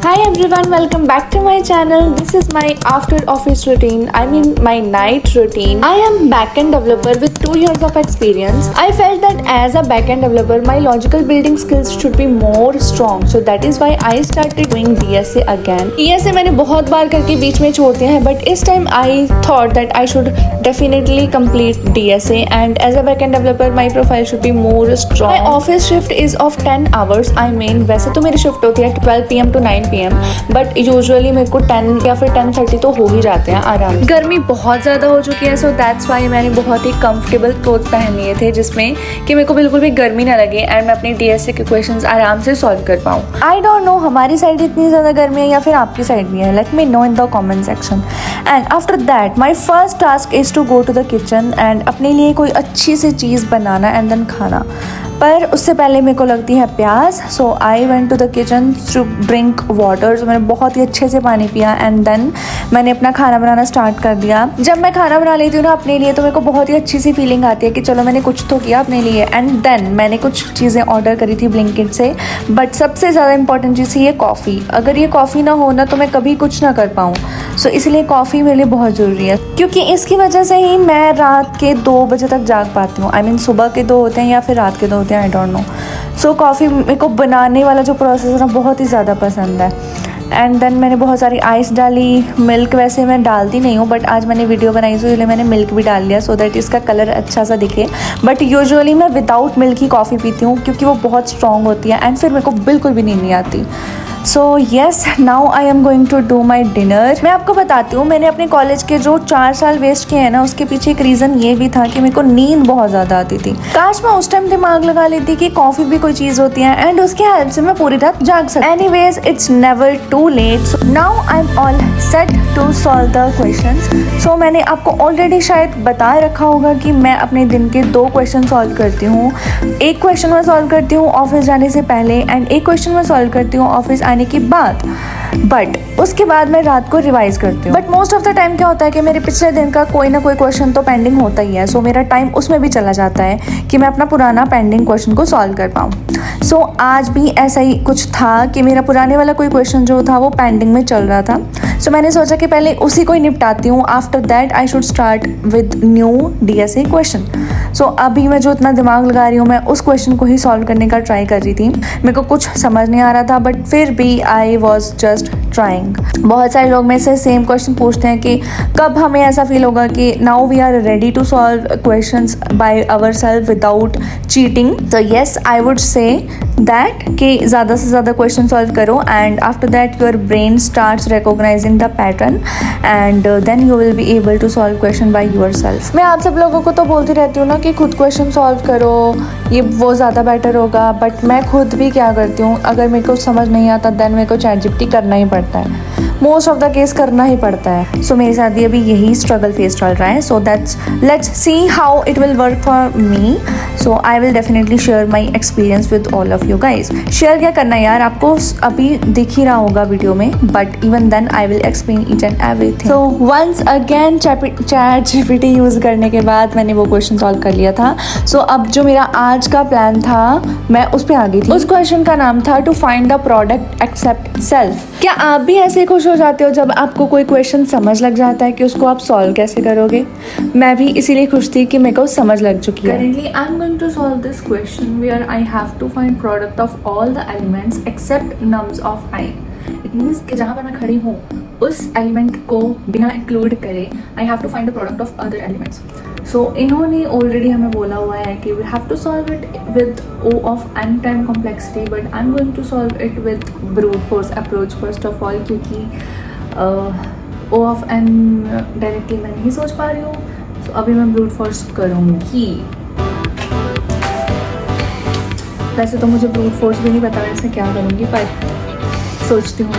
Hi everyone, welcome back to my channel. This is my after office routine. I mean my night routine. I am backend developer with 2 years of experience. I felt that as a backend developer, my logical building skills should be more strong. So that is why I started doing DSA again. DSA मैंने बहुत बार करके बीच में छोड़ दिया है, but इस time I thought that I should definitely complete DSA and as a backend developer, my profile should be more strong. My office shift is of 10 hours. I mean वैसे तो मेरी shift होती है 12 PM to 9 PM, but usually मेरे को 10 या फिर 10:30 तो हो ही जाते हैं आराम से। गर्मी बहुत ज़्यादा हो चुकी है, सो दैट्स वाई मैंने बहुत ही कंफर्टेबल क्लोथ पहन लिए थे जिसमें कि मेरे को बिल्कुल भी गर्मी ना लगे एंड मैं अपनी DSA के क्वेश्चंस आराम से सॉल्व कर पाऊँ। आई डोंट नो हमारी साइड इतनी ज़्यादा गर्मी है या फिर आपकी साइड भी है, let me know in the comment section. And after that my first task is to go to the kitchen and अपने लिए कोई अच्छी सी चीज़ बनाना एंड देन खाना। पर उससे पहले मेरे को लगती है प्यास, so I went to the kitchen to drink water. मैंने बहुत ही अच्छे से पानी पिया एंड देन मैंने अपना खाना बनाना स्टार्ट कर दिया। जब मैं खाना बना लेती हूँ ना अपने लिए तो मेरे को बहुत ही अच्छी सी फीलिंग आती है कि चलो मैंने कुछ तो किया अपने लिए। एंड देन मैंने कुछ चीज़ें ऑर्डर करी थी ब्लिंकिट से, बट सबसे ज़्यादा इंपॉर्टेंट चीज़ ये कॉफ़ी। अगर ये कॉफ़ी ना हो ना तो मैं कभी कुछ ना कर पाऊँ, सो इसलिए कॉफ़ी मेरे लिए बहुत ज़रूरी है क्योंकि इसकी वजह से ही मैं रात के 2 बजे तक जाग पाती हूँ। आई मीन सुबह के 2 होते हैं या फिर रात के 2 होते हैं, I don't know. So coffee मेरे को बनाने वाला जो प्रोसेस है ना बहुत ही ज़्यादा पसंद है। एंड देन मैंने बहुत सारी आइस डाली, मिल्क वैसे मैं डालती नहीं हूँ बट आज मैंने वीडियो बनाई तो इसलिए मैंने मिल्क भी डाल लिया सो दैट इसका कलर अच्छा सा दिखे। बट यूजुअली मैं विदाउट मिल्क ही कॉफ़ी पीती हूँ क्योंकि वो बहुत स्ट्रॉन्ग होती है एंड फिर मेरे को बिल्कुल भी नींद नहीं आती। So yes, now I am going to do my dinner. मैं आपको बताती हूँ मैंने अपने कॉलेज के जो 4 साल वेस्ट किए हैं ना उसके पीछे एक रीज़न ये भी था कि मेरे को नींद बहुत ज़्यादा आती थी। काश मैं उस टाइम दिमाग लगा लेती कि कॉफ़ी भी कोई चीज़ होती है एंड उसके हेल्प से मैं पूरी रात जाग सकती। Anyways it's never too late, so now I am all set to solve the questions. So मैंने आपको ऑलरेडी शायद बता रखा होगा कि मैं अपने दिन के 2 क्वेश्चन सॉल्व करती हूँ। एक क्वेश्चन मैं सॉल्व करती हूँ ऑफिस जाने से पहले एंड एक क्वेश्चन मैं सॉल्व करती हूँ ऑफिस आने के बाद, बट उसके बाद मैं रात को रिवाइज करती हूँ। But most of the time क्या होता है कि मेरे पिछले दिन का कोई ना कोई क्वेश्चन तो पेंडिंग होता ही है, सो मेरा टाइम उसमें भी चला जाता है कि मैं अपना पुराना पेंडिंग क्वेश्चन को सॉल्व कर पाऊँ। सो आज भी ऐसा ही कुछ था कि मेरा पुराने वाला कोई क्वेश्चन जो था वो पेंडिंग में चल रहा था। सो मैंने सोचा कि पहले उसी को ही निपटाती हूँ, after that I should start with new DSA question. So अभी मैं जो इतना दिमाग लगा रही हूँ मैं उस क्वेश्चन को ही सॉल्व करने का ट्राई कर रही थी। मेरे को कुछ समझ नहीं आ रहा था बट फिर भी आई वॉज जस्ट ट्राइंग। बहुत सारे लोग मेरे से सेम क्वेश्चन पूछते हैं कि कब हमें ऐसा फील होगा कि now we are ready to solve questions by ourselves without cheating. तो yes, I would say that कि ज़्यादा से ज़्यादा क्वेश्चन सॉल्व करो and after that your brain starts recognising the pattern and then you will be able to solve question by yourself. मैं आप सब लोगों को तो बोलती रहती हूँ ना कि खुद क्वेश्चन सॉल्व करो, ये वो ज़्यादा बेटर होगा, बट मैं खुद भी क्या करती हूँ अगर मेरे को समझ नहीं आता देन मेरे को ChatGPT करना ही पड़ता है, मोस्ट ऑफ द केस करना ही पड़ता है। सो मेरे साथ भी अभी यही स्ट्रगल फेस चल रहा है। So that's let's see how it will work for me. So I will definitely share my experience with all of you guys. Share क्या करना है यार, आपको अभी दिख ही रहा होगा वीडियो में, but even then I will explain each and everything. So once again ChatGPT use करने के बाद मैंने वो क्वेश्चन सॉल्व कर लिया था। सो अब जो मेरा आज का प्लान था मैं उस पर आ गई थी। उस क्वेश्चन का नाम था to find the product except self. क्या आप भी ऐसे खुश हो जाते हो जब आपको कोई क्वेश्चन समझ लग जाता है कि उसको आप सॉल्व कैसे करोगे? मैं भी इसीलिए खुश थी कि मेरे को समझ लग चुकी है। Currently I'm going to solve this question where I have to find product of all the elements except nums of I. It means कि जहाँ पर मैं खड़ी हूँ उस एलिमेंट को बिना इंक्लूड करे I have to find the product of other elements. So इन्होंने ऑलरेडी हमें बोला हुआ है कि we have to solve it with O of n time complexity, but I am going to solve it with brute force approach first of all क्योंकि O of n directly मैं नहीं सोच पा रही हूँ। सो अभी मैं ब्रूट फोर्स करूँगी। वैसे तो मुझे ब्रूट फोर्स भी नहीं पता वैसे क्या करूँगी, पर सोचती हूँ।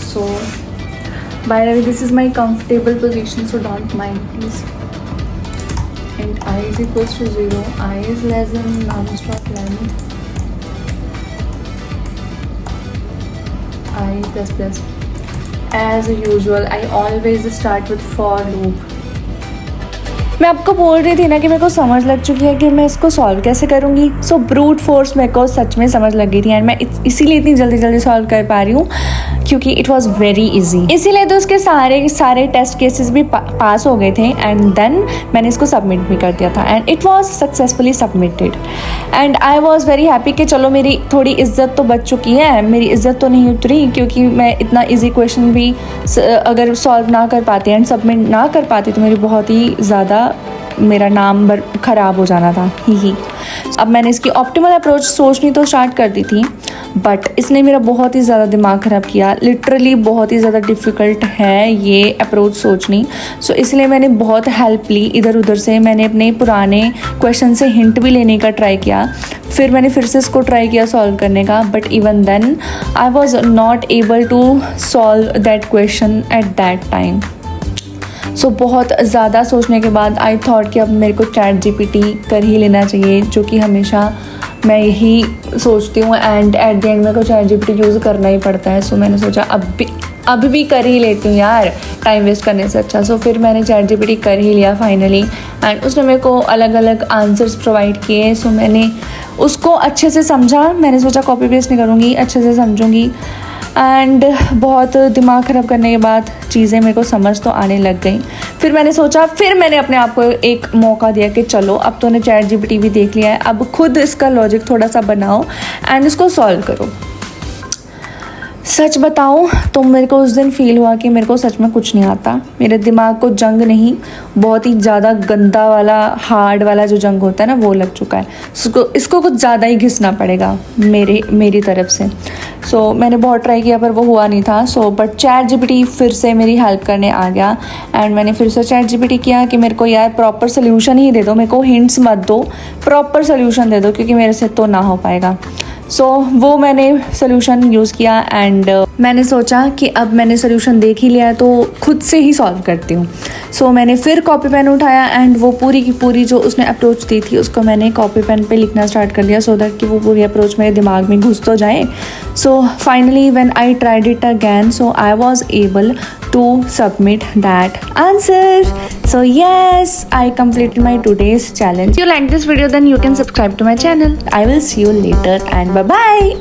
सो by the way, this is my comfortable position, so don't mind please. And I is equals to 0, I is less than non-stop length, I plus plus. As usual, I always start with for loop. मैं आपको बोल रही थी ना कि मेरे को समझ लग चुकी है कि मैं इसको सॉल्व कैसे करूँगी। सो ब्रूट फोर्स मेरे को सच में समझ लग गई थी एंड मैं इसीलिए इतनी जल्दी जल्दी सॉल्व कर पा रही हूँ क्योंकि इट वॉज वेरी इजी। इसीलिए तो उसके सारे टेस्ट केसेस भी पास हो गए थे एंड देन मैंने इसको सबमिट भी कर दिया था and it was successfully submitted and I was very happy कि चलो मेरी थोड़ी इज्जत तो बच चुकी है। मेरी इज्जत तो नहीं उतरी क्योंकि मैं इतना ईजी क्वेश्चन भी अगर सॉल्व ना कर पाती एंड सबमिट ना कर पाती तो मेरी बहुत ही ज़्यादा मेरा नाम ख़राब हो जाना था ही। अब मैंने इसकी ऑप्टिमल अप्रोच सोचनी तो स्टार्ट कर दी थी बट इसने मेरा बहुत ही ज़्यादा दिमाग ख़राब किया। लिटरली बहुत ही ज़्यादा डिफ़िकल्ट है ये अप्रोच सोचनी। सो इसलिए मैंने बहुत हेल्प ली इधर उधर से। मैंने अपने पुराने क्वेश्चन से हिंट भी लेने का ट्राई किया, फिर मैंने फिर से इसको ट्राई किया सॉल्व करने का but even then I was not able to solve that question at that time. So बहुत ज़्यादा सोचने के बाद आई थॉट कि अब मेरे को चैट कर ही लेना चाहिए, जो कि हमेशा मैं यही सोचती हूँ एंड एट द एंड मेरे को चैट यूज़ करना ही पड़ता है। सो मैंने सोचा अब भी कर ही लेती हूँ यार, टाइम वेस्ट करने से अच्छा। सो फिर मैंने चैट कर ही लिया फाइनली एंड उसने मेरे को अलग अलग आंसर्स प्रोवाइड किए। सो मैंने उसको अच्छे से समझा। मैंने सोचा कॉपी पेस्ट नहीं करूँगी, अच्छे से समझूंगी एंड बहुत दिमाग ख़राब करने के बाद चीज़ें मेरे को समझ तो आने लग गई। फिर मैंने सोचा, फिर मैंने अपने आप को एक मौका दिया कि चलो अब तूने चैट भी देख लिया है, अब खुद इसका लॉजिक थोड़ा सा बनाओ एंड इसको सॉल्व करो। सच बताऊँ तो मेरे को उस दिन फ़ील हुआ कि मेरे को सच में कुछ नहीं आता। मेरे दिमाग को जंग नहीं, बहुत ही ज़्यादा गंदा वाला हार्ड वाला जो जंग होता है ना वो लग चुका है। इसको कुछ ज़्यादा ही घिसना पड़ेगा मेरी तरफ से। सो मैंने बहुत ट्राई किया पर वो हुआ नहीं था। सो बट चैट फिर से मेरी हेल्प करने आ गया एंड मैंने फिर से चैट किया कि मेरे को यार प्रॉपर सोल्यूशन ही दे दो, मेरे को हिंट्स मत दो, प्रॉपर सोल्यूशन दे दो क्योंकि मेरे से तो ना हो पाएगा। सो वो मैंने सोल्यूशन यूज़ किया एंड मैंने सोचा कि अब मैंने सोल्यूशन देख ही लिया तो खुद से ही सॉल्व करती हूँ। सो मैंने फिर कॉपी पेन उठाया एंड वो पूरी की पूरी जो उसने अप्रोच दी थी उसको मैंने कॉपी पेन पे लिखना स्टार्ट कर दिया सो दैट कि वो पूरी अप्रोच मेरे दिमाग में घुस तो जाए। So finally when I tried it again so I was able to submit that answer. So yes, I completed my today's challenge. If you like this video then you can subscribe to my channel. I will see you later and bye bye.